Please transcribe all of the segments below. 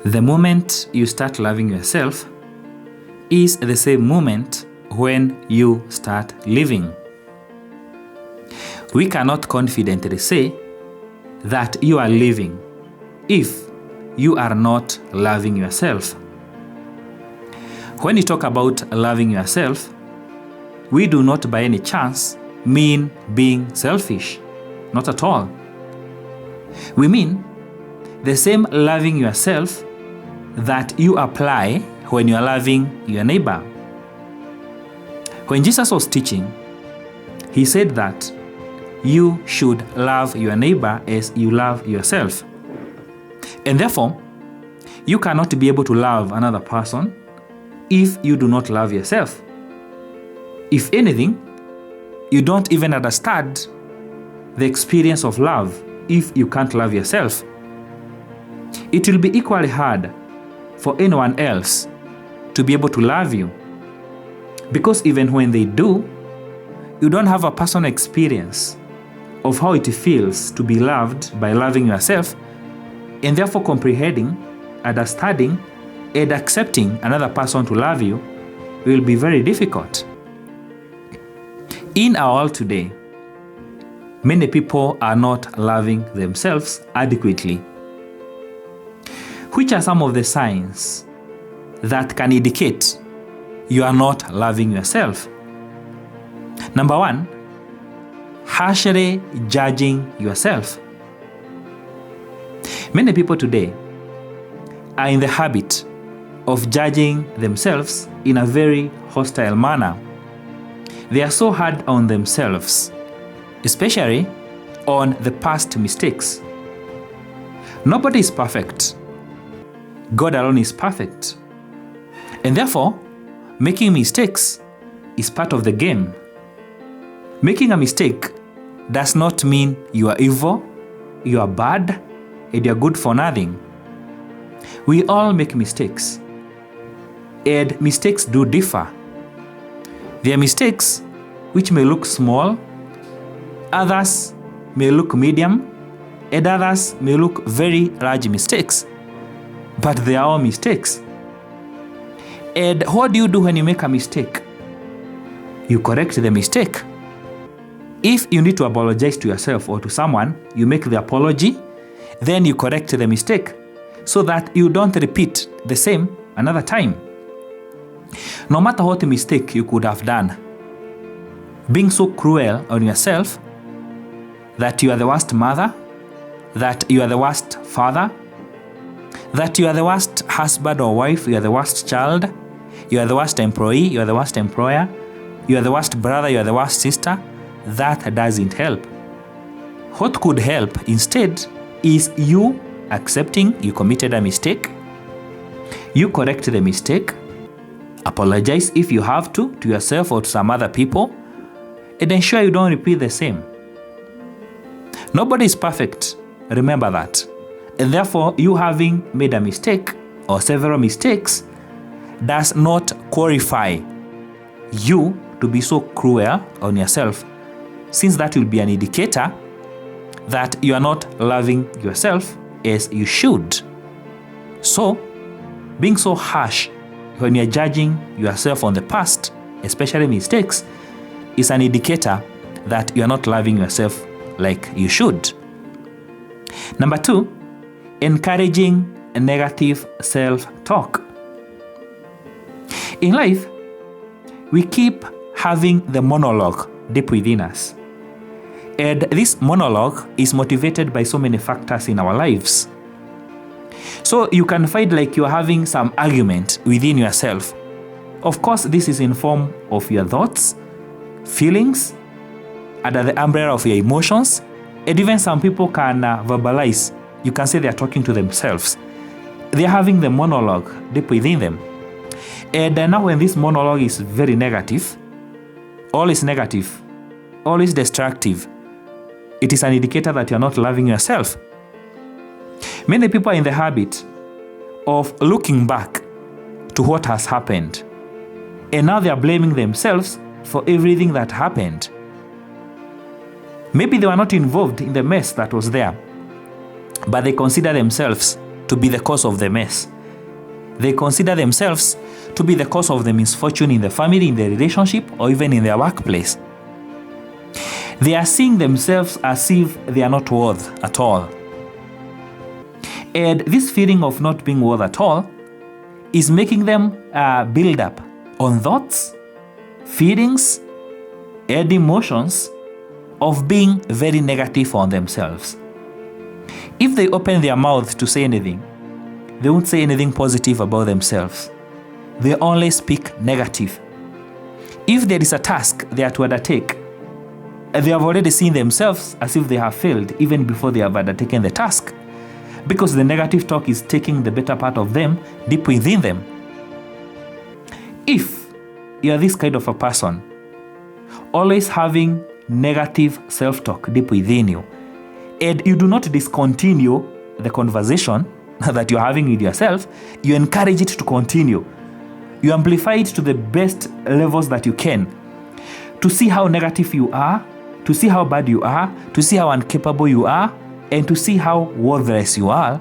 The moment you start loving yourself is the same moment when you start living. We cannot confidently say that you are living if you are not loving yourself. When you talk about loving yourself, we do not by any chance mean being selfish. Not at all. We mean the same loving yourself that you apply when you are loving your neighbor. When Jesus was teaching, he said that you should love your neighbor as you love yourself. And therefore, you cannot be able to love another person if you do not love yourself. If anything, you don't even understand the experience of love if you can't love yourself. It will be equally hard for anyone else to be able to love you, because even when they do, you don't have a personal experience of how it feels to be loved by loving yourself, and therefore comprehending, understanding, and accepting another person to love you will be very difficult. In our world today, many people are not loving themselves adequately. Which are some of the signs that can indicate you are not loving yourself? Number one, harshly judging yourself. Many people today are in the habit of judging themselves in a very hostile manner. They are so hard on themselves, especially on the past mistakes. Nobody is perfect. God alone is perfect. And therefore, making mistakes is part of the game. Making a mistake does not mean you are evil, you are bad, and you are good for nothing. We all make mistakes. And mistakes do differ. There are mistakes which may look small, others may look medium, and others may look very large mistakes. But they are all mistakes. And what do you do when you make a mistake? You correct the mistake. If you need to apologize to yourself or to someone, you make the apology, then you correct the mistake so that you don't repeat the same another time. No matter what mistake you could have done, being so cruel on yourself that you are the worst mother, that you are the worst father, that you are the worst husband or wife, you are the worst child, you are the worst employee, you are the worst employer, you are the worst brother, you are the worst sister, that doesn't help. What could help instead is you accepting you committed a mistake, you correct the mistake, apologize if you have to yourself or to some other people, and ensure you don't repeat the same. Nobody is perfect, remember that. And therefore, you having made a mistake or several mistakes does not qualify you to be so cruel on yourself, since that will be an indicator that you are not loving yourself as you should. So, being so harsh when you're judging yourself on the past, especially mistakes, is an indicator that you are not loving yourself like you should. Number two, encouraging a negative self-talk. In life, we keep having the monologue deep within us. And this monologue is motivated by so many factors in our lives. So you can find like you're having some argument within yourself. Of course, this is in form of your thoughts, feelings, under the umbrella of your emotions, and even some people can verbalize. You can say they are talking to themselves. They are having the monologue deep within them. And now when this monologue is very negative, all is negative, all is destructive, it is an indicator that you are not loving yourself. Many people are in the habit of looking back to what has happened, and now they are blaming themselves for everything that happened. Maybe they were not involved in the mess that was there, but they consider themselves to be the cause of the mess. They consider themselves to be the cause of the misfortune in the family, in the relationship, or even in their workplace. They are seeing themselves as if they are not worth at all. And this feeling of not being worth at all is making them build up on thoughts, feelings, and emotions of being very negative on themselves. If they open their mouth to say anything, they won't say anything positive about themselves. They only speak negative. If there is a task they are to undertake, they have already seen themselves as if they have failed even before they have undertaken the task, because the negative talk is taking the better part of them deep within them. If you are this kind of a person, always having negative self-talk deep within you, and you do not discontinue the conversation that you're having with yourself, you encourage it to continue. You amplify it to the best levels that you can, to see how negative you are, to see how bad you are, to see how incapable you are, and to see how worthless you are.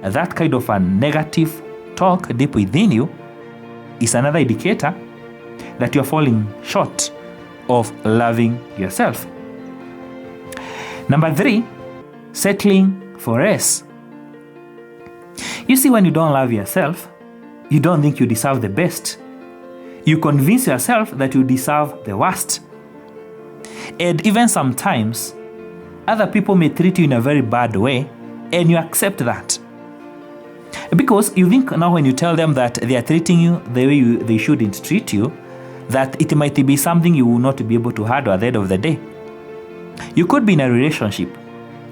That kind of a negative talk deep within you is another indicator that you're falling short of loving yourself. Number 3, settling for less. You see, when you don't love yourself, you don't think you deserve the best. You convince yourself that you deserve the worst. And even sometimes, other people may treat you in a very bad way, and you accept that. Because you think now when you tell them that they are treating you the way they shouldn't treat you, that it might be something you will not be able to handle at the end of the day. You could be in a relationship,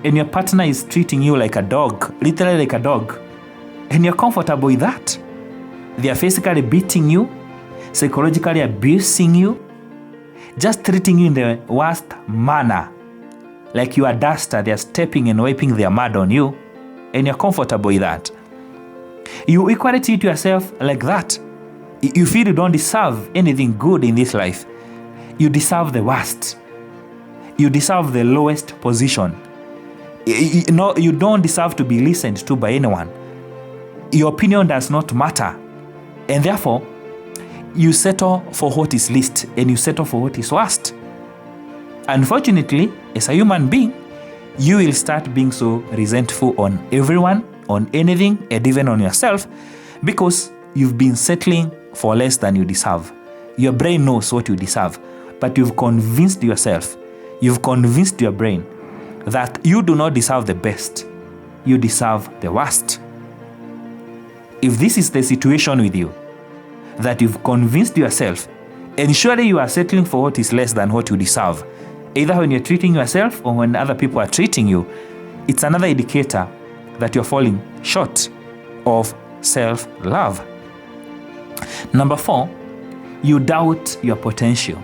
and your partner is treating you like a dog, literally like a dog, and you're comfortable with that. They are physically beating you, psychologically abusing you, just treating you in the worst manner. Like you are duster, they are stepping and wiping their mud on you, and you're comfortable with that. You equally treat yourself like that. You feel you don't deserve anything good in this life. You deserve the worst. You deserve the lowest position. You don't deserve to be listened to by anyone. Your opinion does not matter. And therefore, you settle for what is least and you settle for what is worst. Unfortunately, as a human being, you will start being so resentful on everyone, on anything, and even on yourself, because you've been settling for less than you deserve. Your brain knows what you deserve, but you've convinced yourself, you've convinced your brain that you do not deserve the best, you deserve the worst. If this is the situation with you, that you've convinced yourself, and surely you are settling for what is less than what you deserve, either when you're treating yourself or when other people are treating you, it's another indicator that you're falling short of self-love. Number 4, you doubt your potential.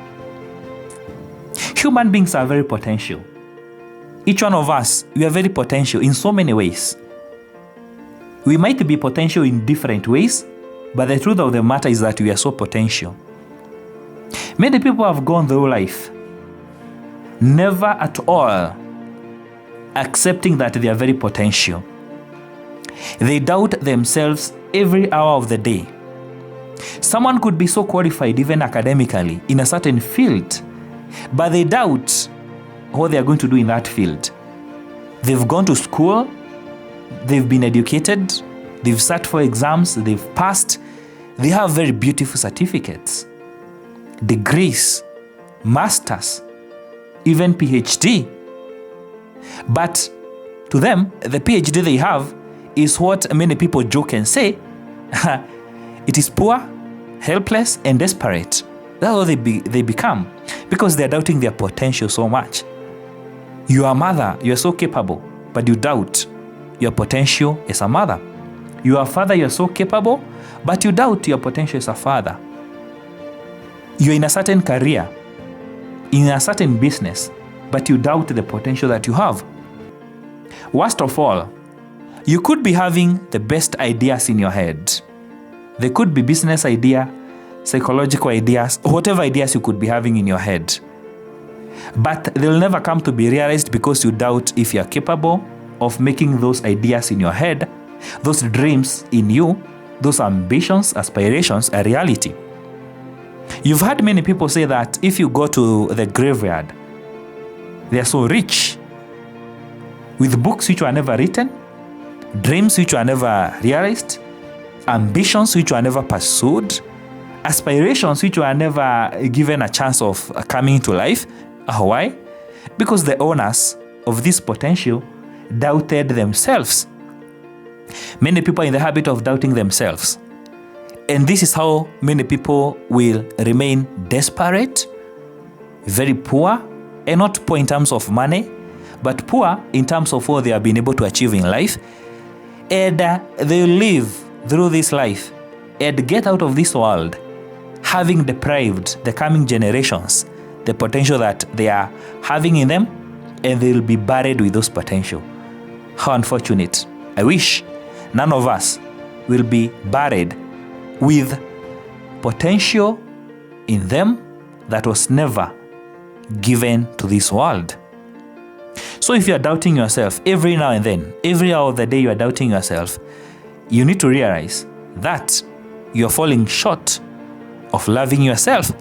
Human beings are very potential. Each one of us, we are very potential in so many ways. We might be potential in different ways, but the truth of the matter is that we are so potential. Many people have gone through life never at all accepting that they are very potential. They doubt themselves every hour of the day. Someone could be so qualified even academically in a certain field, but they doubt what they are going to do in that field. They've gone to school, they've been educated, they've sat for exams, they've passed, they have very beautiful certificates, degrees, masters, even PhD. But to them, the PhD they have is what many people joke and say, it is poor, helpless, and desperate. That's what they become, because they're doubting their potential so much. You are a mother, you are so capable, but you doubt your potential as a mother. You are a father, you are so capable, but you doubt your potential as a father. You're in a certain career, in a certain business, but you doubt the potential that you have. Worst of all, you could be having the best ideas in your head. They could be business idea, psychological ideas, whatever ideas you could be having in your head. But they'll never come to be realized because you doubt if you're capable of making those ideas in your head, those dreams in you, those ambitions, aspirations a reality. You've heard many people say that if you go to the graveyard, they are so rich with books which were never written, dreams which were never realized, ambitions which were never pursued, aspirations which were never given a chance of coming to life. Why? Because the owners of this potential doubted themselves. Many people are in the habit of doubting themselves. And this is how many people will remain desperate, very poor, and not poor in terms of money, but poor in terms of what they have been able to achieve in life. And they live through this life and get out of this world having deprived the coming generations the potential that they are having in them, and they will be buried with those potential. How unfortunate. I wish none of us will be buried with potential in them that was never given to this world. So if you are doubting yourself every now and then, every hour of the day you are doubting yourself, you need to realize that you are falling short of loving yourself.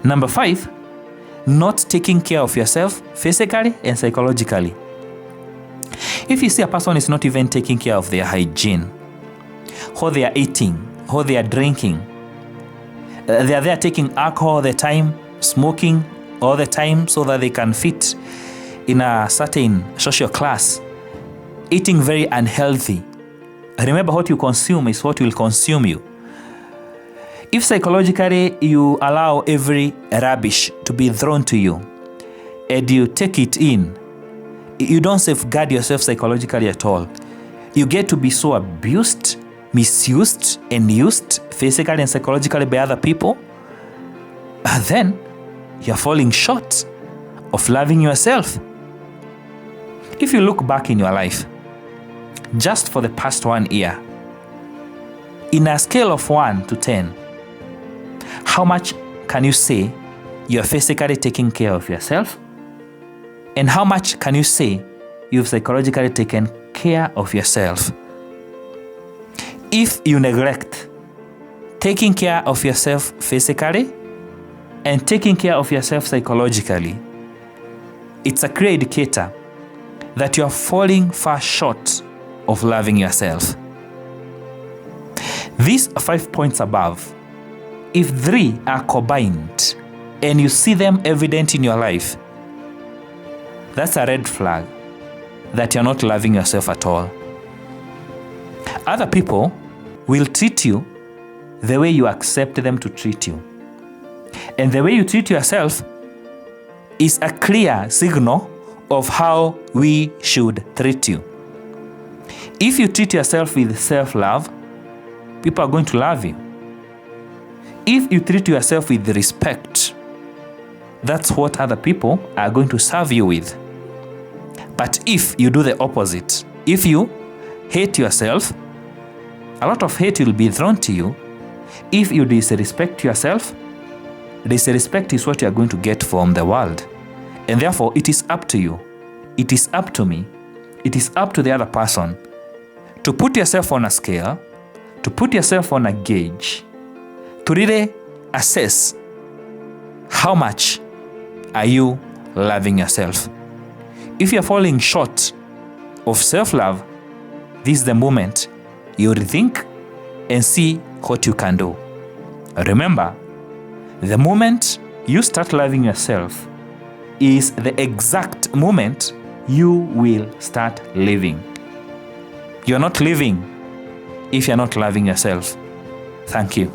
Number 5, not taking care of yourself physically and psychologically. If you see a person is not even taking care of their hygiene, what they are eating, what they are drinking, they are there taking alcohol all the time, smoking all the time so that they can fit in a certain social class, eating very unhealthy. Remember, what you consume is what will consume you. If psychologically you allow every rubbish to be thrown to you and you take it in, you don't safeguard yourself psychologically at all. You get to be so abused, misused, and used physically and psychologically by other people. And then you're falling short of loving yourself. If you look back in your life, just for the past 1 year, in a scale of 1 to 10, how much can you say you're physically taking care of yourself? And how much can you say you've psychologically taken care of yourself? If you neglect taking care of yourself physically and taking care of yourself psychologically, it's a clear indicator that you are falling far short of loving yourself. These 5 points above, if 3 are combined and you see them evident in your life, that's a red flag that you're not loving yourself at all. Other people will treat you the way you accept them to treat you. And the way you treat yourself is a clear signal of how we should treat you. If you treat yourself with self-love, people are going to love you. If you treat yourself with respect, that's what other people are going to serve you with. But if you do the opposite, if you hate yourself, a lot of hate will be thrown to you. If you disrespect yourself, disrespect is what you are going to get from the world. And therefore, it is up to you. It is up to me. It is up to the other person to put yourself on a scale, to put yourself on a gauge, to really assess how much are you loving yourself. If you're falling short of self-love, this is the moment you rethink and see what you can do. Remember, the moment you start loving yourself is the exact moment you will start living. You're not living if you're not loving yourself. Thank you.